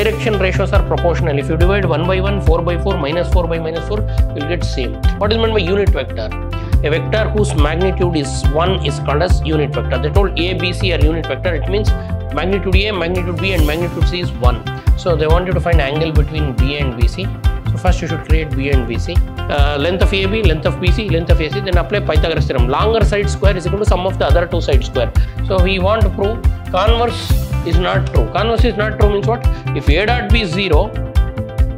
direction ratios are proportional. If you divide 1 by 1, 4 by 4, minus 4 by minus 4, you will get same. What is meant by unit vector? A vector whose magnitude is 1 is called as unit vector. They told A, B, C are unit vector. It means magnitude A, magnitude B and magnitude C is 1. So they want you to find angle between B and BC. So first you should create B and BC. Length of AB, length of BC, length of AC. Then apply Pythagoras theorem. Longer side square is equal to sum of the other two side square. So we want to prove converse is not true. Converse is not true means what? If A dot B is 0,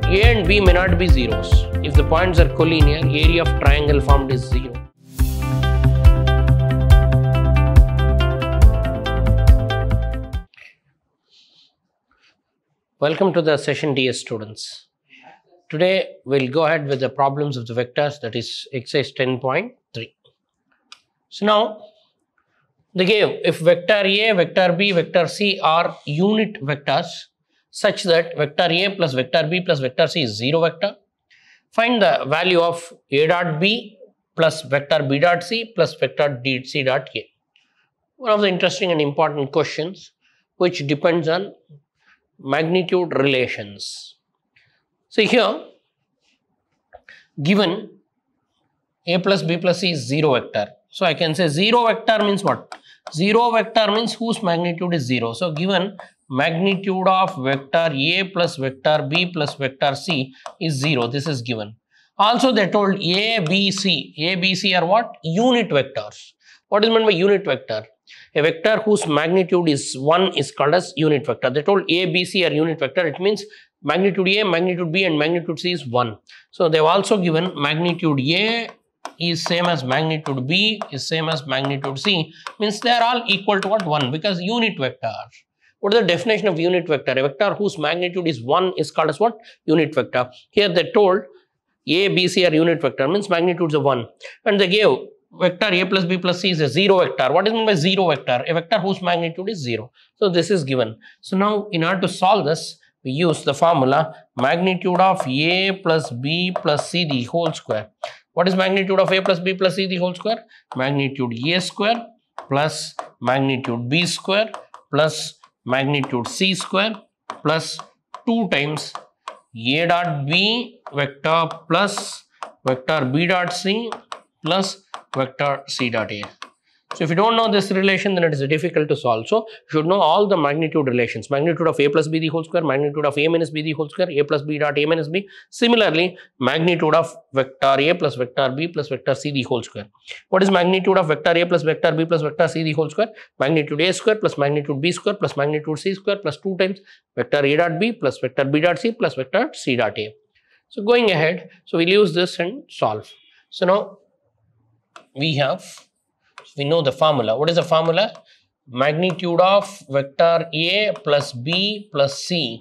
A and B may not be zeros. If the points are collinear, area of triangle formed is 0. Welcome to the session, dear students. Today we'll go ahead with the problems of the vectors, that is exercise 10.3. So now they gave if vector A, vector B, vector C are unit vectors such that vector A plus vector B plus vector C is 0 vector. Find the value of A dot B plus vector B dot C plus vector C dot A. One of the interesting and important questions which depends on magnitude relations. So here given A plus B plus C is 0 vector. So I can say 0 vector means what? 0 vector means whose magnitude is 0. So given magnitude of vector A plus vector B plus vector C is 0. This is given. Also they told A, B, C are what? Unit vectors. What is meant by unit vector? A vector whose magnitude is 1 is called as unit vector. They told A, B, C are unit vector. It means magnitude A, magnitude B and magnitude C is 1. So they have also given magnitude A is same as magnitude B is same as magnitude C. Means they are all equal to what? 1, because unit vector. What is the definition of unit vector? A vector whose magnitude is 1 is called as what? Unit vector. Here they told A, B, C are unit vector, means magnitudes of 1. And they gave vector A plus B plus C is a 0 vector. What is meant by 0 vector? A vector whose magnitude is 0. So this is given. So now in order to solve this, we use the formula magnitude of A plus B plus C the whole square. What is magnitude of A plus B plus C the whole square? Magnitude A square plus magnitude B square plus magnitude C square plus 2 times A dot B vector plus vector B dot C plus vector C dot A. So if you don't know this relation, then it is difficult to solve. So you should know all the magnitude relations. Magnitude of A plus B the whole square, magnitude of A minus B the whole square, A plus B dot A minus B. Similarly, magnitude of vector A plus vector B plus vector C the whole square. What is magnitude of vector A plus vector B plus vector C the whole square? Magnitude A square plus magnitude B square plus magnitude C square plus 2 times vector A dot B plus vector B dot C plus vector C dot A. So going ahead, so we'll use this and solve. So now we know the formula. What is the formula? Magnitude of vector A plus B plus C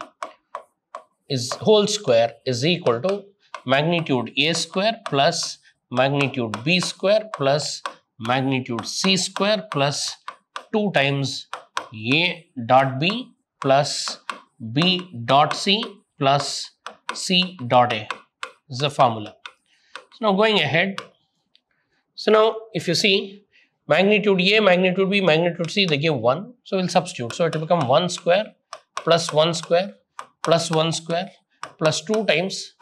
is whole square is equal to magnitude A square plus magnitude B square plus magnitude C square plus 2 times A dot B plus B dot C plus C dot A. This is the formula. So now going ahead. So now if you see magnitude A, magnitude B, magnitude C, they give 1. So we'll substitute. So it will become 1 square plus 1 square plus 1 square plus 2 times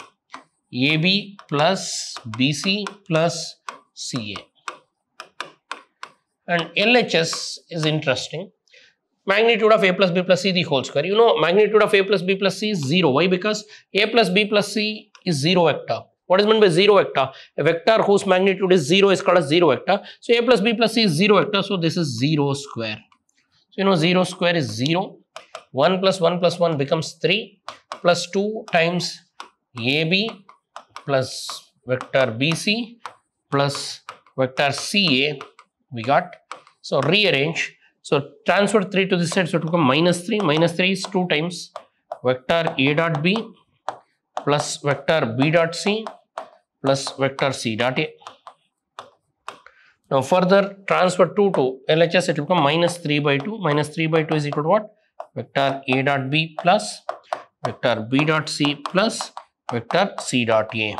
AB plus BC plus CA. And LHS is interesting. Magnitude of A plus B plus C the whole square. You know magnitude of A plus B plus C is 0. Why? Because A plus B plus C is 0 vector. What is meant by 0 vector? A vector whose magnitude is 0 is called as 0 vector. So A plus B plus C is 0 vector. So this is 0 square. So you know 0 square is 0. 1 plus 1 plus 1 becomes 3 plus 2 times AB plus vector BC plus vector CA we got. So rearrange. So transfer 3 to this side. So it will become minus 3. Minus 3 is 2 times vector A dot B plus vector B dot C plus vector C dot A. Now further transfer 2 to LHS, it will become minus 3 by 2. Minus 3 by 2 is equal to what? Vector A dot B plus vector B dot C plus vector C dot A.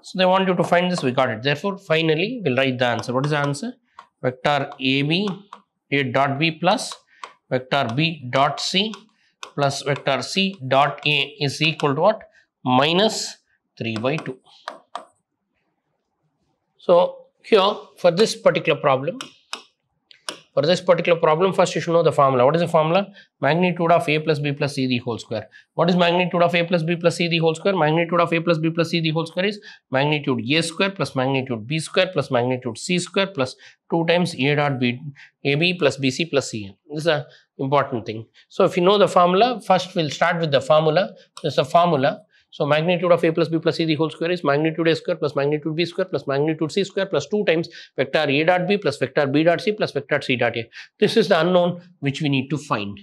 So they want you to find this, we got it. Therefore, finally, we'll write the answer. What is the answer? Vector AB, A dot B plus vector B dot C plus vector C dot A is equal to what? Minus 3 by 2. So here for this particular problem, first you should know the formula. What is the formula? Magnitude of A plus B plus C the whole square. What is magnitude of A plus B plus C the whole square? Magnitude of A plus B plus C the whole square is magnitude A square plus magnitude B square plus magnitude C square plus 2 times A dot B, AB plus BC plus CN. This is an important thing. So if you know the formula, first we'll start with the formula. This is the formula. So magnitude of A plus B plus C the whole square is magnitude A square plus magnitude B square plus magnitude C square plus 2 times vector A dot B plus vector B dot C plus vector C dot A. This is the unknown which we need to find.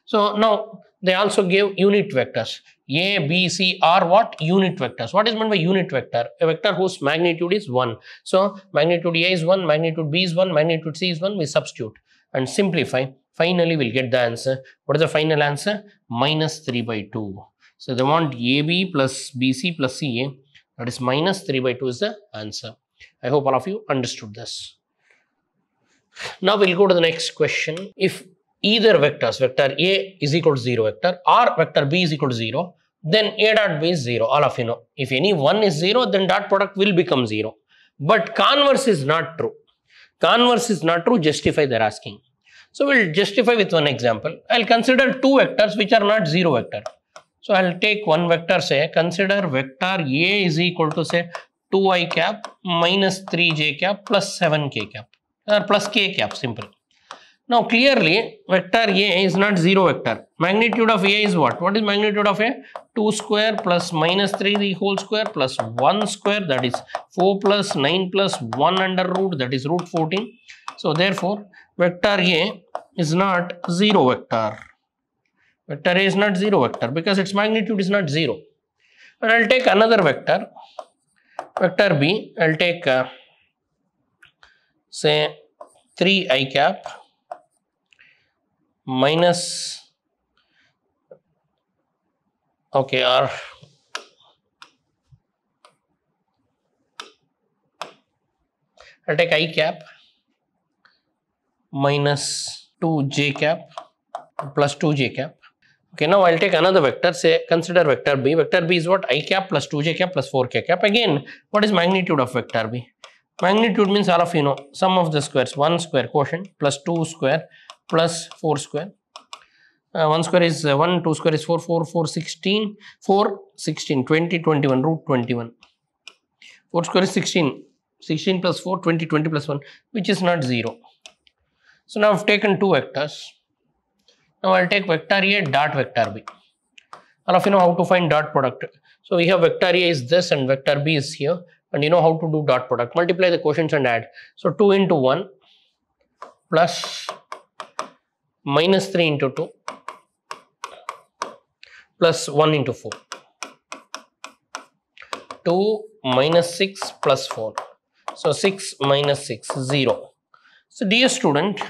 So now they also gave unit vectors. A, B, C are what? Unit vectors. What is meant by unit vector? A vector whose magnitude is 1. So magnitude A is 1, magnitude B is 1, magnitude C is 1. We substitute and simplify. Finally, we'll get the answer. What is the final answer? Minus 3 by 2. So they want AB plus BC plus CA, that is minus 3 by 2 is the answer. I hope all of you understood this. Now we'll go to the next question. If either vectors, vector A is equal to 0 vector or vector B is equal to 0, then A dot B is 0. All of you know. If any one is 0, then dot product will become 0. But converse is not true. Converse is not true, justify they're asking. So we'll justify with one example. I'll consider two vectors which are not 0 vector. So I'll take one vector, say consider vector A is equal to say 2i cap minus 3j cap plus 7k cap or plus k cap, simple. Now clearly vector A is not 0 vector. Magnitude of A is what? What is magnitude of A? 2 square plus minus 3 the whole square plus 1 square, that is 4 plus 9 plus 1 under root, that is root 14. So therefore vector A is not 0 vector. Vector A is not 0 vector because its magnitude is not 0. And I'll take another vector, vector B. I'll take say 3i cap minus, okay, or I'll take I cap minus 2j cap plus 2j cap. Okay, now I'll take another vector, say consider vector B. Vector B is what? I cap plus 2j cap plus 4k cap. Again, what is magnitude of vector B? Magnitude means all of you know, sum of the squares, 1 square quotient plus 2 square plus 4 square. 1 square is 1, 2 square is 4, 4, 4, 16, 4, 16, 20, 21, root 21. 4 square is 16, 16 plus 4, 20, 20 plus 1, which is not 0. So now I've taken two vectors. Now I'll take vector A dot vector B. All of you know how to find dot product. So we have vector A is this and vector B is here, and you know how to do dot product. Multiply the quotients and add. So 2 into 1 plus minus 3 into 2 plus 1 into 4. 2 minus 6 plus 4. So 6 minus 6, 0. So dear student,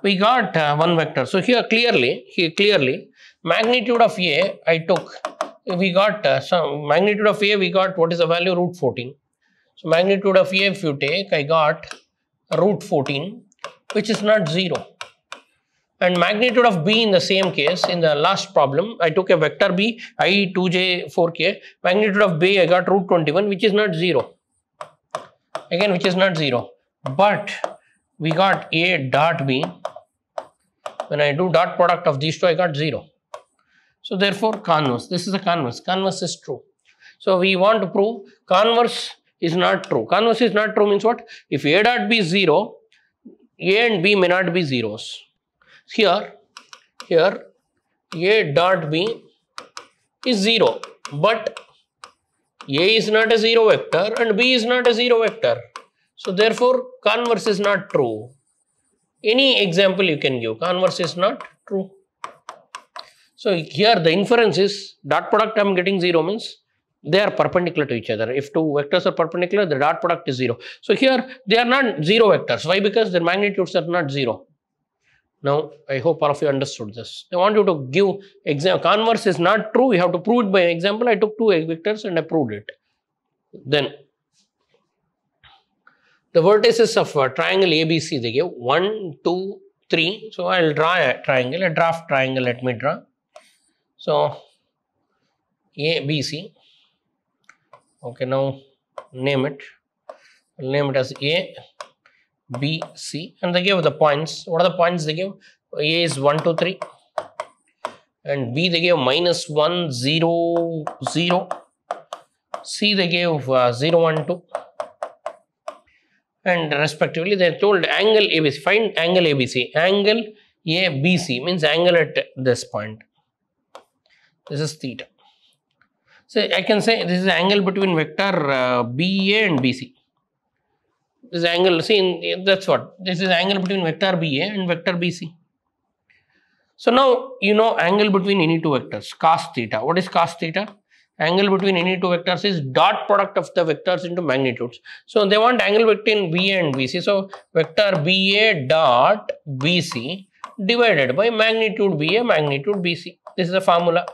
we got one vector. So here clearly, magnitude of A I took, we got some magnitude of A, we got what is the value? Root 14. So magnitude of A if you take, I got root 14, which is not 0. And magnitude of B in the same case, in the last problem, I took a vector B, I 2j 4k, magnitude of B I got root 21, which is not 0. Again, which is not 0. But we got A dot B. When I do dot product of these two, I got 0. So therefore converse, this is a converse. Converse is true. So we want to prove converse is not true. Converse is not true means what? If A dot B is 0, A and B may not be zeros. Here A dot B is 0, but A is not a 0 vector and B is not a 0 vector. So therefore converse is not true. Any example you can give, converse is not true. So here the inference is dot product I am getting 0 means they are perpendicular to each other. If two vectors are perpendicular, the dot product is 0. So here they are not 0 vectors. Why? Because their magnitudes are not 0. Now I hope all of you understood this. I want you to give example. Converse is not true. You have to prove it by example. I took two vectors and I proved it. Then the vertices of triangle ABC they give 1, 2, 3. So I'll draw a triangle, a draft triangle. Let me draw. So ABC. Okay, now name it. I'll name it as A, B, C, and they give the points. What are the points they give? A is 1, 2, 3, and B they give -1, 0, 0. C they gave 0, 1, 2, and respectively they told angle ABC. Find angle ABC. Angle ABC means angle at this point. This is theta. So I can say this is angle between vector BA and BC. This angle, see, that's what this is, angle between vector BA and vector BC. So now you know angle between any two vectors, cos theta. What is cos theta? Angle between any two vectors is dot product of the vectors into magnitudes. So they want angle between BA and BC. So vector BA dot BC divided by magnitude BA magnitude BC. This is the formula.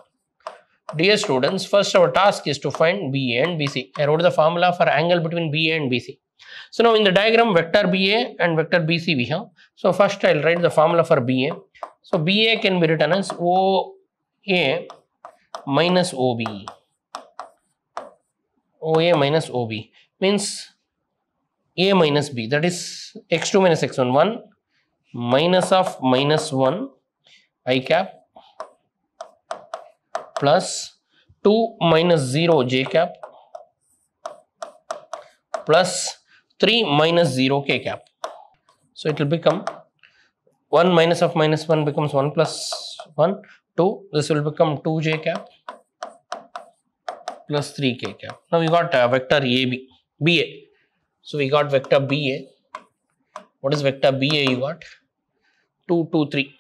Dear students, first our task is to find BA and BC. I wrote the formula for angle between BA and BC. So now in the diagram, vector BA and vector BC we have. So first I'll write the formula for BA. So BA can be written as OA minus OB. OA minus OB means A minus B, that is x2 minus x1, 1 minus of -1 I cap plus 2 minus 0 j cap plus 3 minus 0 k cap. So it will become 1 minus of -1 becomes 1 plus 1, 2. This will become 2 j cap plus 3 k cap. Now we got vector BA. So we got vector BA. What is vector BA? You got 2, 2, 3.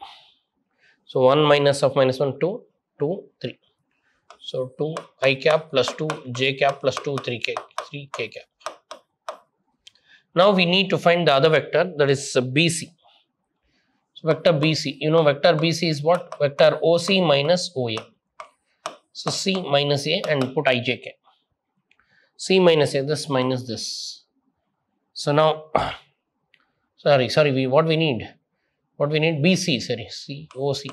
So 1 minus of -1, 2, 2, 3. So 2 I cap plus 2 j cap plus 2 3 k cap. Now we need to find the other vector, that is BC. So vector BC, you know vector BC is what? Vector OC minus OA. So C minus A and put IJK. C minus A, this minus this. So now, what we need? What we need? BC, C, OC.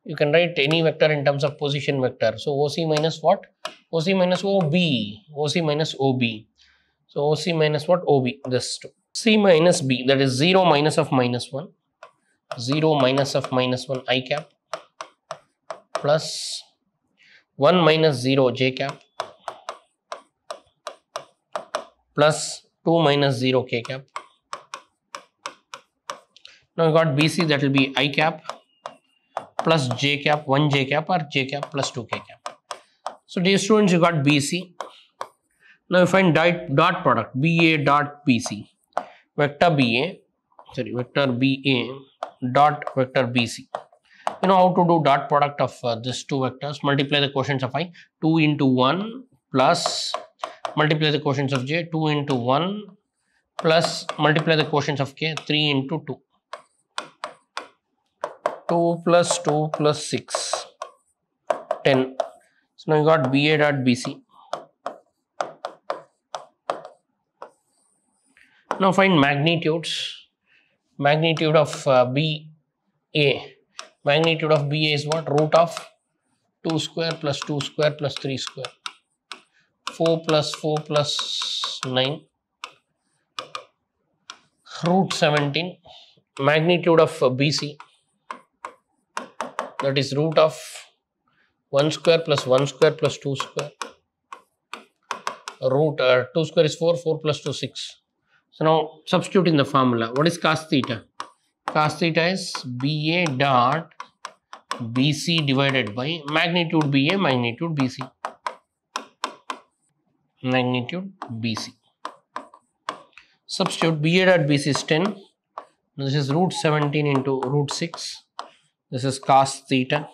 You can write any vector in terms of position vector. So OC minus what? OC minus OB. OC minus OB. So OC minus what? OB. This two. C minus B, that is 0 minus of -1. 0 minus of -1 I cap plus 1 minus 0 j cap plus 2 minus 0 k cap. Now we got BC, that will be I cap plus j cap, 1 j cap or j cap plus 2 k cap. So dear students, you got BC. Now you find dot product BA dot BC. Vector BA dot vector BC. You know how to do dot product of these two vectors. Multiply the quotients of I, 2 into 1 plus multiply the quotients of j, 2 into 1 plus multiply the quotients of k, 3 into 2. 2 plus 2 plus 6, 10. So now you got BA dot BC. Now find magnitudes. Magnitude of BA. Magnitude of BA is what? Root of 2 square plus 2 square plus 3 square. 4 plus 4 plus 9. Root 17. Magnitude of BC. That is root of 1 square plus 1 square plus 2 square. Root 2 square is 4. 4 plus 2 6. So now substitute in the formula. What is cos theta? Cos theta is BA dot BC divided by magnitude BA magnitude BC. Magnitude BC. Substitute BA dot BC is 10. This is root 17 into root 6. This is cos theta.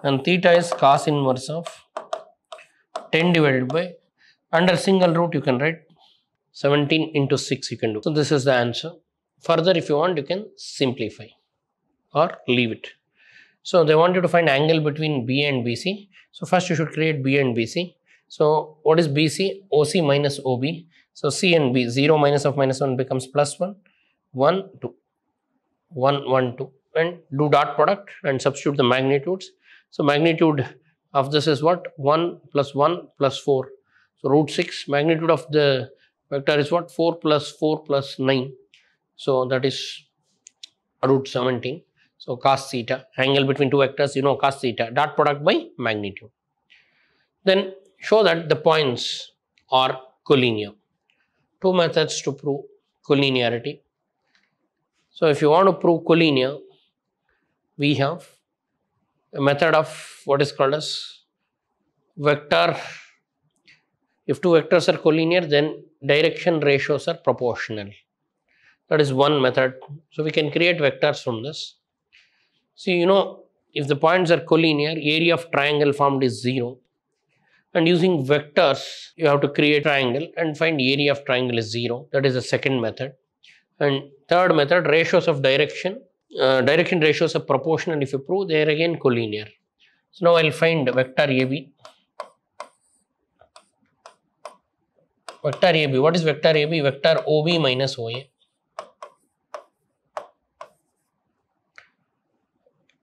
And theta is cos inverse of 10 divided by, under single root you can write 17 into 6 you can do. So this is the answer. Further, if you want, you can simplify or leave it. So they want you to find angle between BA and BC. So first you should create BA and BC. So what is BC? OC minus OB. So C and B, 0 minus of -1 becomes +1, 1, 2, 1, 1, 2, and do dot product and substitute the magnitudes. So magnitude of this is what? 1 plus 1 plus 4. So root 6. Magnitude of the vector is what? 4 plus 4 plus 9. So that is root 17. So cos theta, angle between two vectors, you know, cos theta, dot product by magnitude. Then show that the points are collinear. Two methods to prove collinearity. So if you want to prove collinear, we have a method of what is called as vector. If two vectors are collinear, then direction ratios are proportional. That is one method. So we can create vectors from this. See, you know, if the points are collinear, area of triangle formed is 0. And using vectors, you have to create triangle and find area of triangle is 0. That is the second method. And third method, ratios of direction. Direction ratios are proportional. If you prove, they are again collinear. So now I'll find vector AB. Vector AB. What is vector AB? Vector OB minus OA.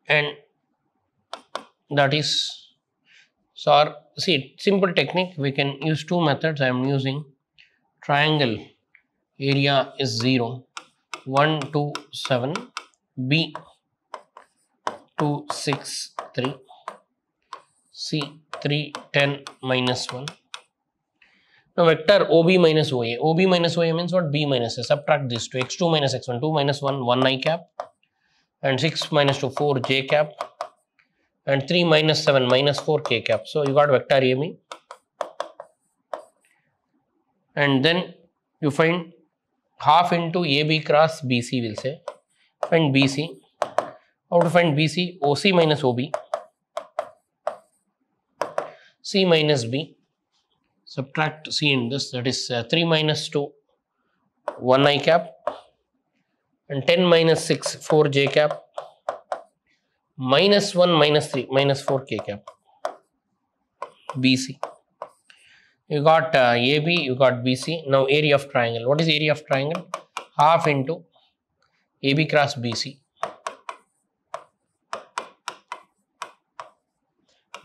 And that is, so see, simple technique, we can use two methods. I am using triangle area is 0, 1, 2, 7, B 2, 6, 3, C 3, 10, minus 1. Now vector OB minus OA. OB minus OA means what? B minus A. Subtract this to x2 minus x1, 2 minus 1, 1 I cap. And 6 minus 2, 4 j cap. And 3 minus 7, minus 4 k cap. So you got vector AB. And then you find half into AB cross BC, will say. Find BC. How to find BC? OC minus OB. C minus B. Subtract C in this. That is 3 minus 2, 1 I cap. And 10 minus 6, 4 j cap. Minus 1, minus 3, minus 4 k cap. BC. You got AB, you got BC. Now area of triangle. What is area of triangle? Half into AB cross BC.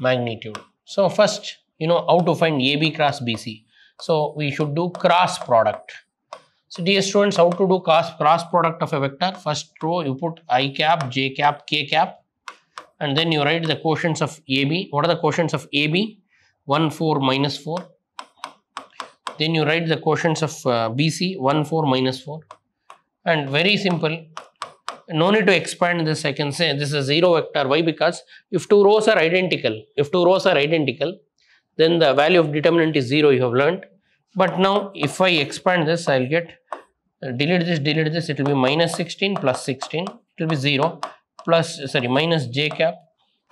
Magnitude. So first, you know how to find AB cross BC. So we should do cross product. So dear students, how to do cross product of a vector? First row you put I cap, j cap, k cap, and then you write the quotients of AB. What are the quotients of AB? 1, 4, minus 4. Then you write the quotients of BC, 1, 4, minus 4. And very simple. No need to expand this. I can say this is a 0 vector. Why? Because if two rows are identical, then the value of determinant is 0, you have learnt. But now if I expand this, I will get, delete this, it will be minus 16 plus 16, it will be 0, plus, sorry, minus j cap,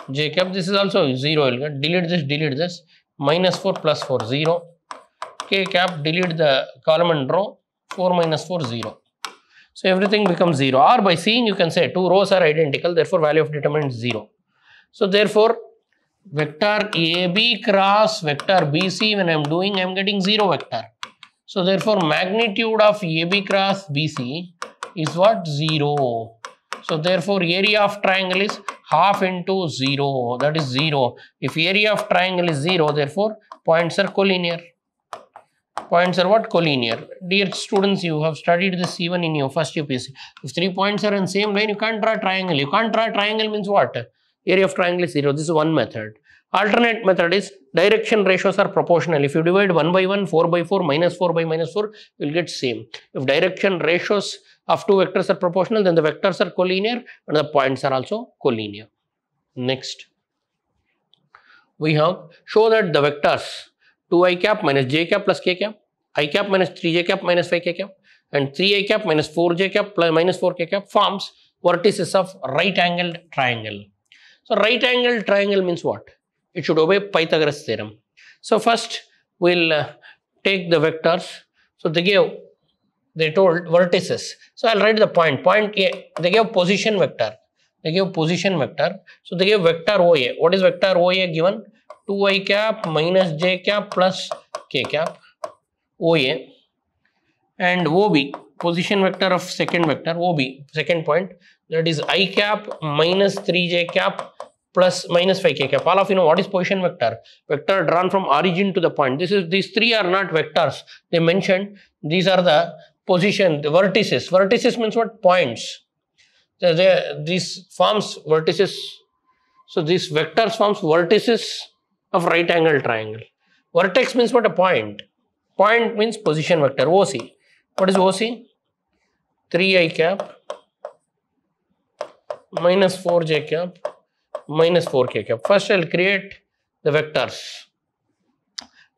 this is also 0, I will get, delete this, minus 4 plus 4, 0, k cap, delete the column and row, 4 minus 4, 0. So everything becomes 0, or by seeing you can say two rows are identical, therefore value of determinant is 0. So therefore, vector AB cross vector BC, when I am doing, I am getting 0 vector. So therefore magnitude of AB cross BC is what? 0. So therefore area of triangle is half into 0, that is 0. If area of triangle is 0, therefore points are collinear. Points are what? Collinear. Dear students, you have studied this even in your first UPSC. If 3 points are in same line, you can't draw triangle. You can't draw triangle means what? Area of triangle is 0. This is one method. Alternate method is direction ratios are proportional. If you divide 1 by 1, 4 by 4, minus 4 by minus 4, you will get same. If direction ratios of two vectors are proportional, then the vectors are collinear and the points are also collinear. Next, we have show that the vectors 2i cap minus j cap plus k cap, I cap minus 3j cap minus 5k cap, and 3i cap minus 4j cap plus minus 4k cap forms vertices of right angled triangle. So right angled triangle means what? It should obey Pythagoras theorem. So first we'll take the vectors. So they told vertices. So I'll write the point A. They gave position vector. So they gave vector OA. What is vector OA given? 2i cap minus j cap plus k cap, OA. And OB, position vector of second vector, OB, second point, that is I cap minus 3j cap plus minus 5 k cap. All of you know what is position vector? Vector drawn from origin to the point. These three are not vectors. They mentioned these are the position, the vertices. Vertices means what? Points. These forms vertices. So these vectors forms vertices of right angle triangle. Vertex means what? A point. Point means position vector. OC. What is OC? 3i cap minus 4j cap minus 4k cap. First I will create the vectors.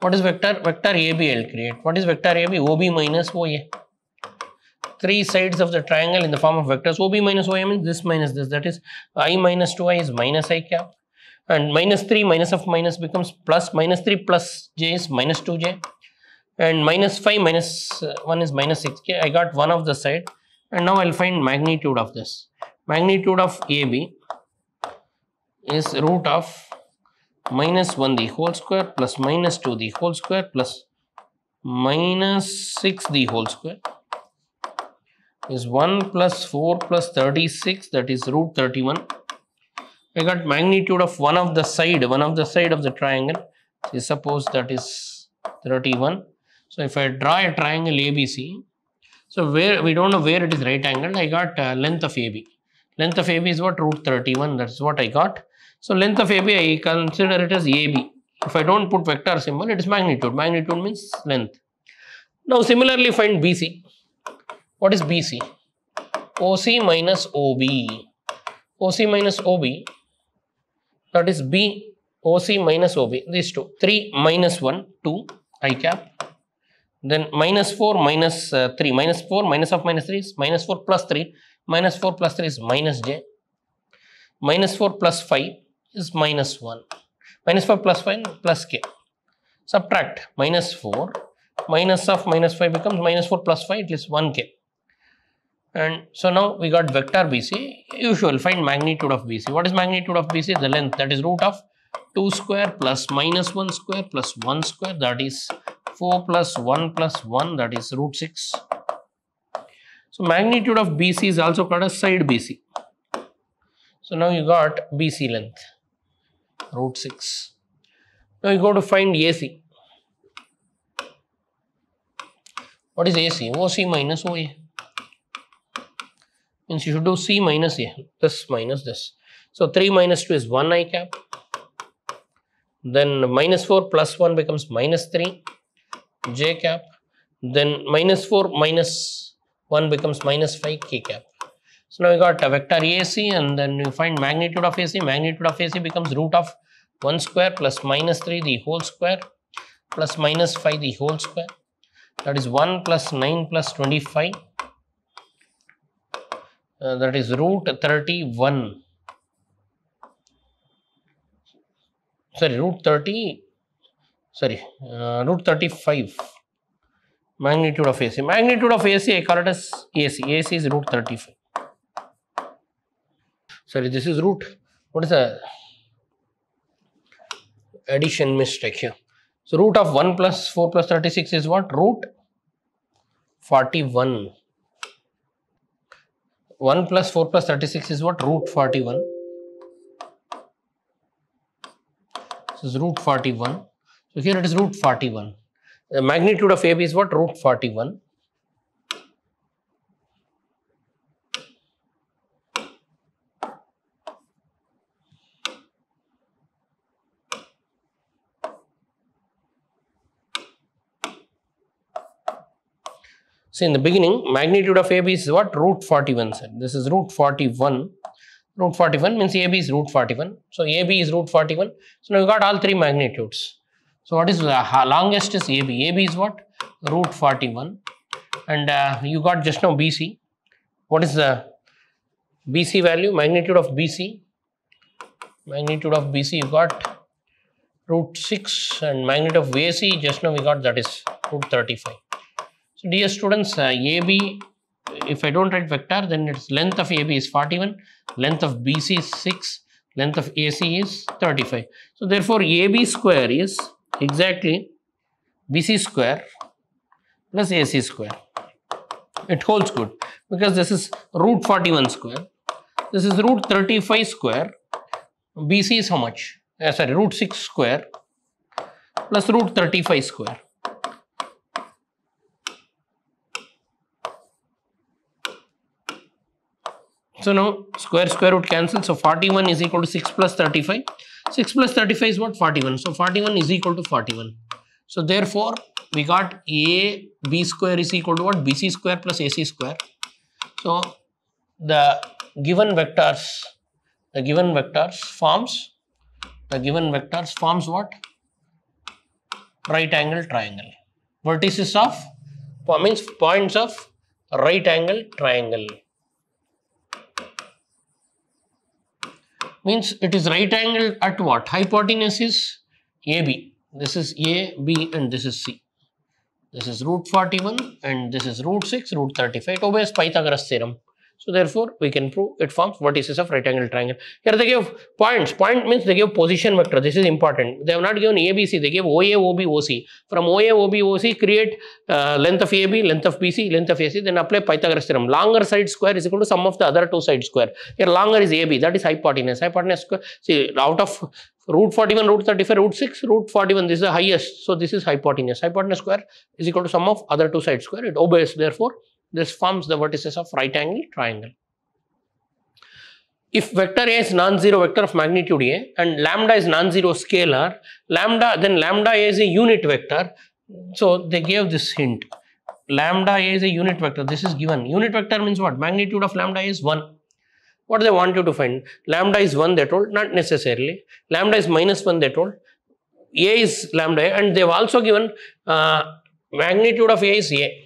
What is vector? Vector AB I will create. What is vector AB? OB minus OA. Three sides of the triangle in the form of vectors. OB minus OA means this minus this. That is I minus 2i is minus I cap. And minus 3 minus of minus becomes plus. Minus 3 plus j is minus 2j. And minus 5 minus 1 is minus 6k. I got one of the side. And now I will find magnitude of this. Magnitude of AB is root of minus 1 the whole square plus minus 2 the whole square plus minus 6 the whole square is 1 plus 4 plus 36, that is root 31. I got magnitude of one of the side of the triangle. So suppose that is 31. So if I draw a triangle ABC, so where we don't know where it is right angled, I got length of AB. Length of AB is what? Root 31. That's what I got. So length of AB I consider it as AB. If I don't put vector symbol, it is magnitude. Magnitude means length. Now similarly find BC. What is BC? OC minus OB. OC minus OB, that is B, OC minus OB, these two. 3 minus 1, 2, I cap. Then minus 4 minus 3, minus 4 minus of minus 3 is minus 4 plus 3. Minus 4 plus 3 is minus j. Minus 4 plus 5 is minus 1. Minus 4 plus 5 plus k. Subtract minus 4. Minus of minus 5 becomes minus 4 plus 5, it is 1k. And so now we got vector BC. Usual, find magnitude of BC. What is magnitude of BC? The length, that is root of 2 square plus minus 1 square plus 1 square, that is 4 plus 1 plus 1, that is root 6. So magnitude of BC is also called as side BC. So now you got BC length, root 6. Now you go to find AC. What is AC? OC minus OA. Means you should do C minus A, this minus this. So 3 minus 2 is 1 I cap. Then minus 4 plus 1 becomes minus 3 J cap. Then minus 4 minus 1 becomes minus 5 K cap. So now we got a vector AC, and then you find magnitude of AC. Magnitude of AC becomes root of 1 square plus minus 3 the whole square plus minus 5 the whole square. That is 1 plus 9 plus 25. That is root 31. Root 35. Magnitude of AC. Magnitude of AC, I call it as AC. AC is root 35. This is root. What is the addition mistake here? So root of 1 plus 4 plus 36 is what? Root 41. 1 plus 4 plus 36 is what? Root 41. This is root 41. So here it is root 41. The magnitude of AB is what? Root 41. So in the beginning, magnitude of AB is what? Root 41. This is root 41. Root 41 means AB is root 41. So AB is root 41. So now you got all three magnitudes. So what is the longest is AB. AB is what? Root 41. And you got just now BC. What is the BC value? Magnitude of BC. Magnitude of BC you got root 6, and magnitude of AC just now we got, that is root 35. So dear students, AB, if I don't write vector, then its length of AB is 41, length of BC is 6, length of AC is 35. So therefore AB square is exactly BC square plus AC square. It holds good because this is root 41 square, this is root 35 square, BC is how much? Sorry, root 6 square plus root 35 square. So now square root cancel. So 41 is equal to 6 plus 35. 6 plus 35 is what? 41. So 41 is equal to 41. So therefore, we got AB square is equal to what? BC square plus AC square. So the given vectors forms what? Right angle triangle. Vertices of means points of right angle triangle. Means it is right angle at what? Hypotenuse is AB. This is A, B and this is C. This is root 41 and this is root 6, root 35. It obeys Pythagoras theorem. So therefore, we can prove it forms vertices of right angle triangle. Here they give points. Point means they give position vector. This is important. They have not given ABC. They give OA, OB, OC. From OA, OB, OC, create length of AB, length of BC, length of AC. Then apply Pythagoras theorem. Longer side square is equal to sum of the other two side square. Here longer is AB. That is hypotenuse. Hypotenuse square. See, out of root 41, root 35, root 6, root 41. This is the highest. So this is hypotenuse. Hypotenuse square is equal to sum of other two side square. It obeys. Therefore, this forms the vertices of right angle triangle. If vector A is non-zero vector of magnitude A and lambda is non-zero scalar, then lambda A is a unit vector. So they gave this hint. Lambda A is a unit vector. This is given. Unit vector means what? Magnitude of lambda is 1. What do they want you to find? Lambda is 1 they told, not necessarily. Lambda is minus 1 they told. A is lambda A and they have also given magnitude of A is A.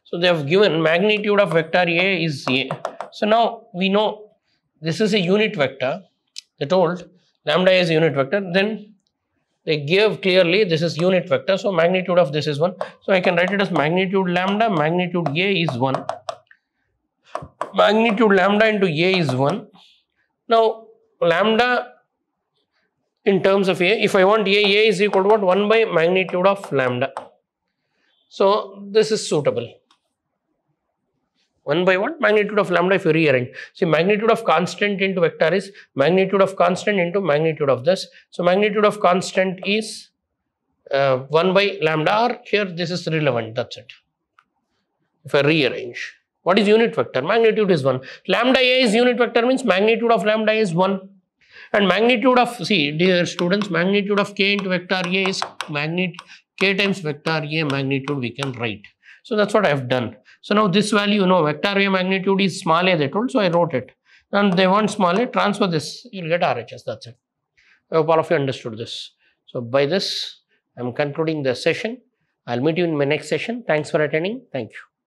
So they have given magnitude of vector A is A. So now we know this is a unit vector. They told lambda A is a unit vector. Then they gave clearly this is unit vector. So magnitude of this is 1. So I can write it as magnitude lambda, magnitude A is 1. Magnitude lambda into A is 1. Now lambda in terms of A, if I want A is equal to what? 1 by magnitude of lambda. So this is suitable. 1 by what? Magnitude of lambda if you rearrange. See, magnitude of constant into vector is magnitude of constant into magnitude of this. So magnitude of constant is 1 by lambda, or here this is relevant, that's it. If I rearrange. What is unit vector? Magnitude is 1. Lambda A is unit vector means magnitude of lambda is 1. And magnitude of, see dear students, magnitude of K into vector A is K times vector A magnitude we can write. So that's what I have done. So now this value, vector A magnitude is small a they told, so I wrote it. And they want small a, transfer this, you will get RHS, that's it. I hope all of you understood this. So by this, I am concluding the session. I will meet you in my next session. Thanks for attending. Thank you.